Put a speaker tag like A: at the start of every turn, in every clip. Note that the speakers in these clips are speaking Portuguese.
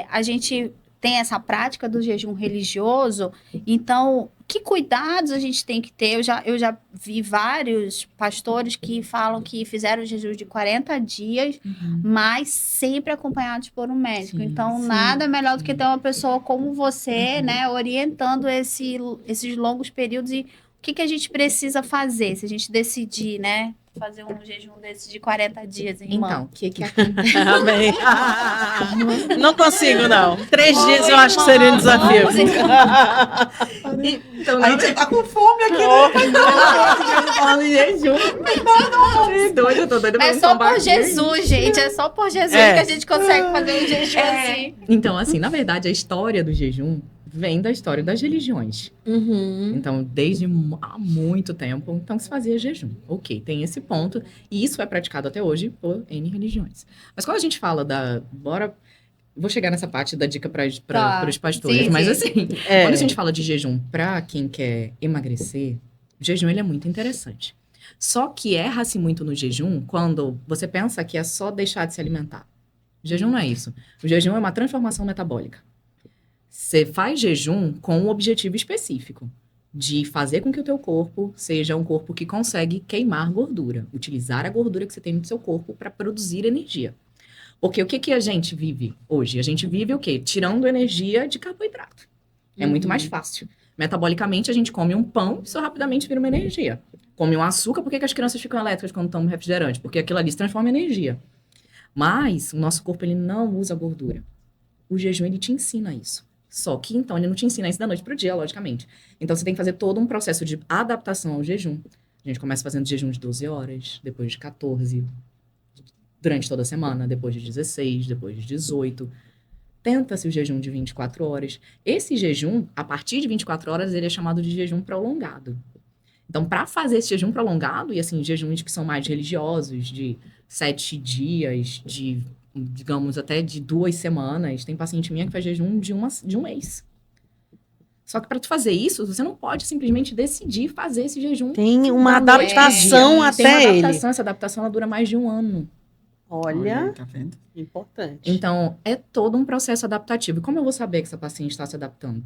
A: a gente tem essa prática do jejum religioso, então, que cuidados a gente tem que ter? Eu já vi vários pastores que falam que fizeram jejum de 40 dias, mas sempre acompanhados por um médico.
B: Sim,
A: então,
B: sim,
A: nada melhor do que
B: sim.
A: ter uma pessoa como você, né, orientando esses longos períodos e o que a gente precisa fazer se a gente decidir, né, fazer um jejum desse de 40 dias, irmã.
B: Então, o que acontece?
C: Amém. Não consigo, não. 3 dias eu
A: Oi,
C: acho que seria um
A: irmã,
C: desafio.
A: vamos.
B: Então,
D: A gente tá com fome aqui, né?
B: falando em jejum. Doido, eu tô doida pra
A: É
B: um
A: só por
B: combate.
A: Jesus, gente. É só por Jesus
C: É.
A: que a gente consegue fazer um jejum assim.
B: Então, assim, na verdade, a história do jejum vem da história das religiões.
C: Uhum.
B: Então, desde há muito tempo, então se fazia jejum. Ok, tem esse ponto. E isso é praticado até hoje por N religiões. Mas quando a gente fala vou chegar nessa parte da dica para
A: Tá.
B: os pastores,
A: Sim,
B: mas
A: sim.
B: assim,
C: É.
B: quando a gente fala de jejum para quem quer emagrecer, o jejum ele é muito interessante. Só que erra-se muito no jejum quando você pensa que é só deixar de se alimentar. O jejum não é isso. O jejum é uma transformação metabólica. Você faz jejum com um objetivo específico, de fazer com que o teu corpo seja um corpo que consegue queimar gordura, utilizar a gordura que você tem no seu corpo para produzir energia. Porque o que a gente vive hoje? A gente vive o quê? Tirando energia de carboidrato. É muito mais fácil. Metabolicamente, a gente come um pão, isso rapidamente vira uma energia. Come um açúcar, por que as crianças ficam elétricas quando tomam refrigerante? Porque aquilo ali se transforma em energia. Mas o nosso corpo ele não usa gordura. O jejum ele te ensina isso. Só que, então, ele não te ensina isso da noite pro dia, logicamente. Então, você tem que fazer todo um processo de adaptação ao jejum. A gente começa fazendo jejum de 12 horas, depois de 14, durante toda a semana, depois de 16, depois de 18. Tenta-se o jejum de 24 horas. Esse jejum, a partir de 24 horas, ele é chamado de jejum prolongado. Então, para fazer esse jejum prolongado, e assim, jejuns que são mais religiosos, de 7 dias, digamos, até de 2 semanas. Tem paciente minha que faz jejum de um mês. Só que para tu fazer isso, você não pode simplesmente decidir fazer esse jejum.
C: Tem uma
B: da noite pro
C: adaptação
B: dia.
C: até
B: Tem uma
C: ele.
B: adaptação, essa adaptação ela dura mais de um ano.
C: Olha,
D: Tá vendo?
C: importante.
B: Então, é todo um processo adaptativo. E como eu vou saber que essa paciente está se adaptando?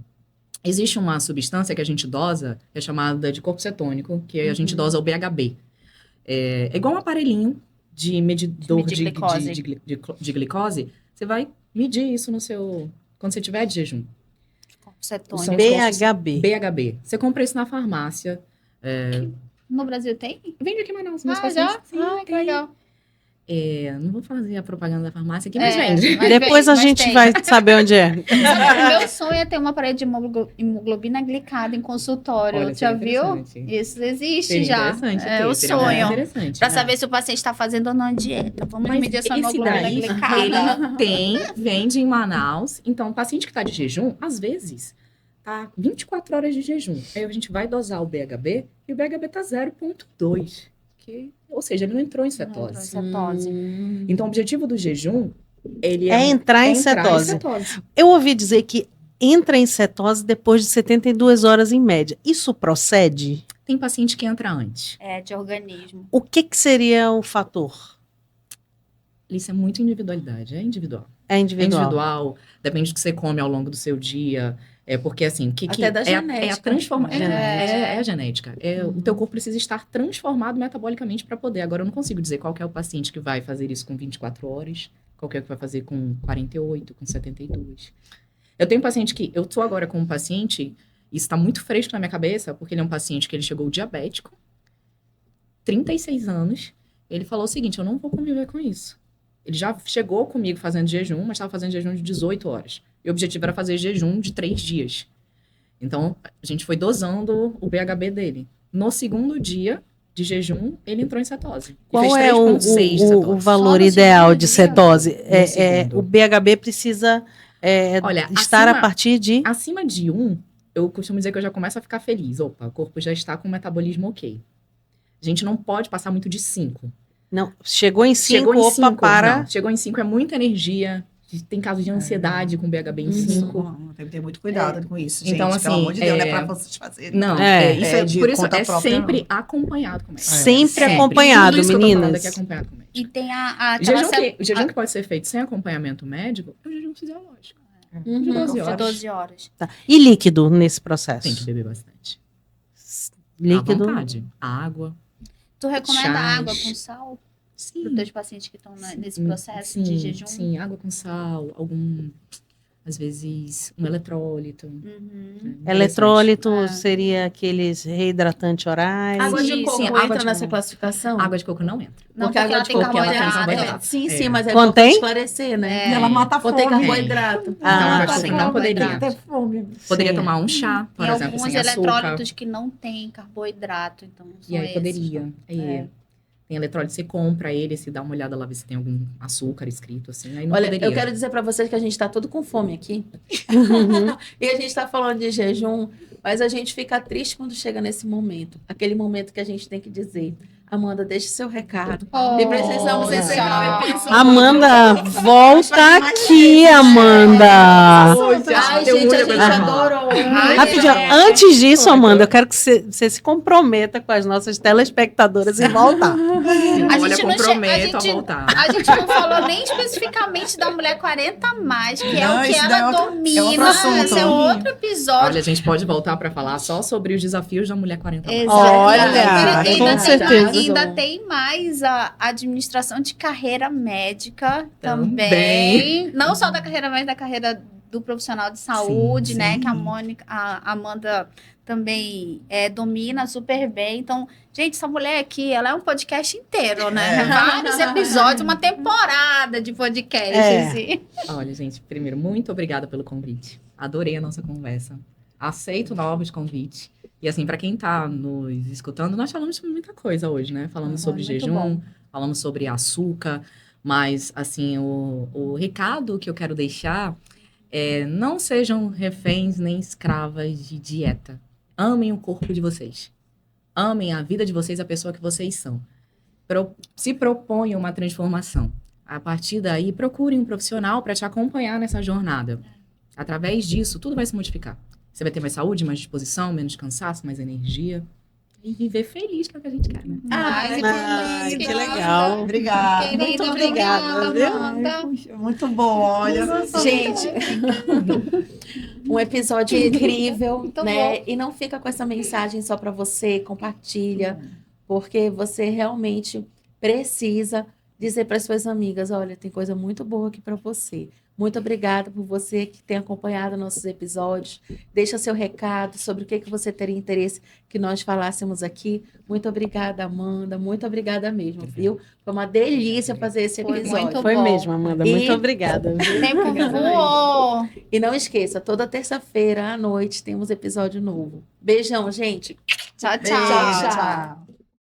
B: Existe uma substância que a gente dosa, que é chamada de corpo cetônico, que a gente dosa o BHB. É igual um aparelhinho de medidor
A: De glicose.
B: de glicose. Você vai medir isso no seu... Quando você tiver de jejum.
A: Cetônico.
B: São os
C: BHB.
B: BHB. Você compra isso na farmácia.
A: No Brasil tem?
B: Vende aqui em Manaus. Meus
A: Ah,
B: pacientes,
A: já?
B: sim,
A: Ah, que
B: tem.
A: legal.
B: Não vou fazer a propaganda da farmácia aqui, mas
A: É,
B: vende.
A: mas
C: Depois
A: vende,
C: a
A: mas
C: gente
A: tem.
C: vai saber onde é.
A: O meu sonho é ter uma parede de hemoglobina glicada em consultório.
B: Olha,
A: Já
B: seria
A: viu?
B: interessante.
A: Isso existe
B: Seria
A: já.
B: interessante
A: É
B: ter,
A: o
B: seria muito
A: sonho.
B: interessante,
A: Pra
B: né?
A: saber se o paciente está fazendo ou não a dieta. Vamos
B: Mas
A: medir a sua
B: esse
A: hemoglobina
B: daí,
A: glicada.
B: vende em Manaus. Então, o paciente que está de jejum, às vezes, tá 24 horas de jejum. Aí a gente vai dosar o BHB e o BHB tá 0,2. Ou seja, ele não entrou em cetose.
A: Cetose.
B: Então, o objetivo do jejum, ele
C: É entrar em cetose. Eu ouvi dizer que entra em cetose depois de 72 horas em média. Isso procede?
B: Tem paciente que entra antes.
A: É, de organismo.
C: O que seria o fator?
B: Isso é muito individualidade, é individual.
C: É
B: É
C: individual.
B: individual, depende do que você come ao longo do seu dia. Porque assim,
D: Até da
B: é a
D: genética.
B: transformação.
C: Genética.
B: É a genética. O teu corpo precisa estar transformado metabolicamente para poder. Agora, eu não consigo dizer qual que é o paciente que vai fazer isso com 24 horas, qual que é o que vai fazer com 48, com 72. Eu tenho um paciente que... Eu tô agora com um paciente, isso está muito fresco na minha cabeça, porque ele é um paciente que ele chegou diabético, 36 anos. Ele falou o seguinte, eu não vou conviver com isso. Ele já chegou comigo fazendo jejum, mas estava fazendo jejum de 18 horas. E o objetivo era fazer jejum de 3 dias. Então, a gente foi dosando o BHB dele. No segundo dia de jejum, ele entrou em cetose.
C: Qual é o valor
A: Só no
C: ideal
A: segundo
C: de
A: dia?
C: cetose?
B: segundo.
C: O BHB precisa
B: Olha,
C: estar a partir de...
B: Acima de 1, eu costumo dizer que eu já começo a ficar feliz. Opa, o corpo já está com o metabolismo ok. A gente não pode passar muito de 5.
C: Não, chegou em 5, opa, para...
B: Não, chegou em 5 é muita energia. Tem casos de ansiedade com BHB5.
D: Não, tem que ter muito cuidado com isso,
B: Então,
D: gente.
B: assim,
D: Pelo amor de Deus, não é pra vocês fazerem.
B: Não,
C: É.
B: isso é,
D: De
B: por isso
D: conta
B: é
D: própria,
B: sempre acompanhado com médico.
C: Sempre acompanhado,
B: Tudo isso que eu tô falando
C: meninas.
B: aqui é acompanhado com médico.
A: E tem
B: O jejum que pode ser feito sem acompanhamento médico é o jejum fisiológico.
A: Uhum,
B: de 12
A: de
B: horas.
A: 12 horas.
C: Tá. E líquido nesse processo?
B: Tem que beber bastante.
C: Líquido.
B: À vontade. Água.
A: Tu recomenda
B: Chás.
A: água com sal para os
B: Sim.
A: teus pacientes que estão nesse processo de jejum?
B: Sim, água com sal, às vezes, um eletrólito.
A: Uhum.
C: Eletrólito
A: É.
C: seria aqueles reidratantes orais.
E: Água de
A: Sim,
E: coco
A: sim,
E: entra
B: água de
E: nessa
B: coco.
E: classificação?
B: Água de coco não entra.
A: Não,
E: Porque a água
A: ela
E: de
A: tem
E: coco ela tem
A: carboidrato.
E: carboidrato. Sim, sim,
B: É.
E: mas é
C: Contém?
E: bom esclarecer, né?
D: E ela mata a
E: Ou tem
D: fome.
E: carboidrato.
B: Então, água de
C: sim.
B: coco não poderia.
D: Até fome.
B: Poderia
C: Sim.
B: tomar um chá, por
A: Tem
B: exemplo,
A: alguns
B: sem açúcar.
A: eletrólitos que não têm carboidrato, então são
B: E aí
A: esses.
B: poderia. Aí,
A: É.
B: Tem eletrólito, você compra ele, se dá uma olhada lá, ver se tem algum açúcar escrito, assim. Aí não
E: Olha,
B: poderia.
E: eu quero dizer pra vocês que a gente tá todo com fome aqui.
C: Uhum.
E: E a gente tá falando de jejum, mas a gente fica triste quando chega nesse momento. Aquele momento que a gente tem que dizer, Amanda, deixe seu recado. E precisamos
A: Olha.
E: encerrar o episódio.
C: Amanda, volta aqui, Amanda.
E: Ai, gente, a gente adorou. Ai,
C: Rapidinho,
E: gente.
C: antes disso, Amanda, eu quero que você se comprometa com as nossas telespectadoras em voltar.
A: A
B: Olha,
A: gente não
B: comprometo
A: a
B: a
A: gente-
B: voltar.
A: A gente não falou nem especificamente da mulher 40 a mais, que é
D: Não,
A: o que
D: isso daí
A: ela
D: é outro
A: domina.
D: assunto.
A: Esse é outro episódio.
B: Olha, a gente pode voltar para falar só sobre os desafios da mulher 40 anos.
A: Exato.
C: Olha,
A: E
C: com
A: ainda,
C: certeza.
A: ainda tem mais a administração de carreira médica também.
B: Também.
A: Não só da carreira médica, da carreira do profissional de saúde,
B: Sim,
A: né?
B: sim.
A: Que a Amanda também domina super bem. Então, gente, essa mulher aqui, ela é um podcast inteiro, né? Vários episódios, uma temporada de podcast.
C: É.
A: assim.
B: Olha, gente, primeiro, muito obrigada pelo convite. Adorei a nossa conversa. Aceito novos convites. E assim, para quem tá nos escutando, nós falamos sobre muita coisa hoje, né? Falamos sobre
A: muito
B: jejum,
A: bom.
B: falamos sobre açúcar, mas assim, o recado que eu quero deixar é: não sejam reféns nem escravas de dieta. Amem o corpo de vocês. Amem a vida de vocês, a pessoa que vocês são. Se proponham uma transformação. A partir daí, procurem um profissional para te acompanhar nessa jornada. Através disso, tudo vai se modificar. Você vai ter mais saúde, mais disposição, menos cansaço, mais energia. E viver feliz, que é o que a gente quer, né?
C: Ai, que legal.
D: Obrigada.
A: Querida,
C: Muito obrigada,
A: obrigada,
C: viu?
A: Amanda.
D: Muito bom, olha.
E: Gente, um episódio incrível,
A: Muito
E: né?
A: bom.
E: E não fica com essa mensagem só para você, compartilha, porque você realmente precisa dizer para suas amigas, olha, tem coisa muito boa aqui para você. Muito obrigada por você que tem acompanhado nossos episódios. Deixa seu recado sobre o que você teria interesse que nós falássemos aqui. Muito obrigada, Amanda. Muito obrigada mesmo, viu? Foi uma delícia fazer esse
A: Foi
E: episódio.
A: muito
C: Foi
A: bom.
C: mesmo, Amanda.
E: E-
C: Muito obrigada.
A: O tempo voou.
E: E não esqueça, toda terça-feira à noite temos episódio novo. Beijão, gente.
A: Tchau, tchau.
D: Beijo, tchau.